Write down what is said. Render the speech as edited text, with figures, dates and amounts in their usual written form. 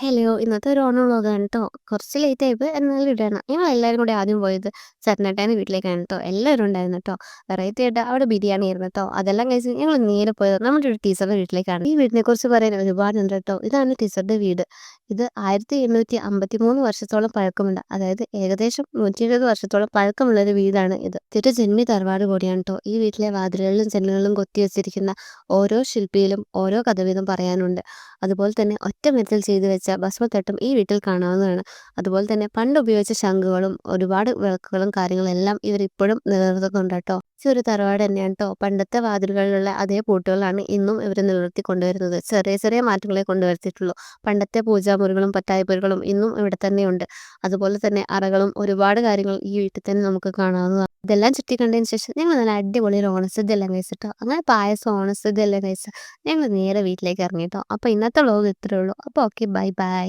Hello! ഇന്നത്തെ ഒരു ഓണം വ്ലോഗാണ് ട്ടോ. കുറച്ച് ലേറ്റ് ആയിപ്പോയി. എന്നാലും ഇടണം. ഞങ്ങളെല്ലാവരും കൂടി ആദ്യം പോയത് ചേട്ടനേട്ടായിൻ്റെ വീട്ടിലേക്കാണ് ട്ടോ. എല്ലാവരും ഉണ്ടായിരുന്നു ട്ടോ. വെറൈറ്റി ആയിട്ട് അവിടെ ബിരിയാണി ആയിരുന്നു ട്ടോ. അതെല്ലാം കഴിച്ച് ഞങ്ങൾ നേരെ പോയത് നമ്മുടെ ഒരു ടീച്ചറുടെ വീട്ടിലേക്കാണ്. ഈ വീടിനെക്കുറിച്ച് പറയാൻ ഒരുപാടുണ്ട് ട്ടോ. ഇതാണ് ടീച്ചറുടെ വീട്. ഇത് 1853 വർഷത്തോളം പഴക്കമുണ്ട്. അതായത് ഏകദേശം 120 വർഷത്തോളം പഴക്കമുള്ള ഒരു വീടാണ് ഇത്. ഇതൊരു ജന്മി തറവാട് കൂടിയാണ് ട്ടോ. ഈ വീട്ടിലെ വാതിലുകളിലും ജനലുകളിലും കൊത്തിവെച്ചിരിക്കുന്ന ഓരോ ശില്പിയിലും ഓരോ കഥ വീതം പറയാനുണ്ട്. അതുപോലെ തന്നെ ഒറ്റ മരത്തിൽ ചെയ്തു വെച്ച ഭസ്മത്തട്ടും ഈ വീട്ടിൽ കാണാവുന്നതാണ്. അതുപോലെ തന്നെ പണ്ട് ഉപയോഗിച്ച ശംഖുകളും ഒരുപാട് വിളക്കുകളും കാര്യങ്ങളെല്ലാം ഇവരിപ്പോഴും നിലനിർത്തുന്നുണ്ട് ട്ടോ. ഒരു തറവാട് തന്നെയാണ് ട്ടോ. പണ്ടത്തെ വാതിലുകളിലുള്ള അതേ പൂട്ടുകളാണ് ഇന്നും ഇവർ നിലനിർത്തി കൊണ്ടുവരുന്നത്. ചെറിയ ചെറിയ മാറ്റങ്ങളെ കൊണ്ടുവരുത്തിയിട്ടുള്ളൂ. പണ്ടത്തെ പൂജാമുറികളും പട്ടായപ്പുരകളും ഇന്നും ഇവിടെ തന്നെയുണ്ട്. അതുപോലെ തന്നെ അറകളും ഒരുപാട് കാര്യങ്ങൾ ഈ വീട്ടിൽ തന്നെ നമുക്ക് കാണാവുന്നതാണ്. ഇതെല്ലാം ചുറ്റി കണ്ടതിന് ശേഷം ഞങ്ങൾ നല്ല അടിപൊളി ഒരു ഓണസദ്യ എല്ലാം കഴിച്ചിട്ടോ. അങ്ങനെ പായസം ഓണസദ്യ എല്ലാം കഴിച്ച് ഞങ്ങൾ നേരെ വീട്ടിലേക്ക് ഇറങ്ങി ട്ടോ. അപ്പോൾ ഇന്നത്തെ വ്ലോഗ് ഇത്രയേ ഉള്ളൂ. അപ്പോൾ ഓക്കെ, ബൈ ബൈ.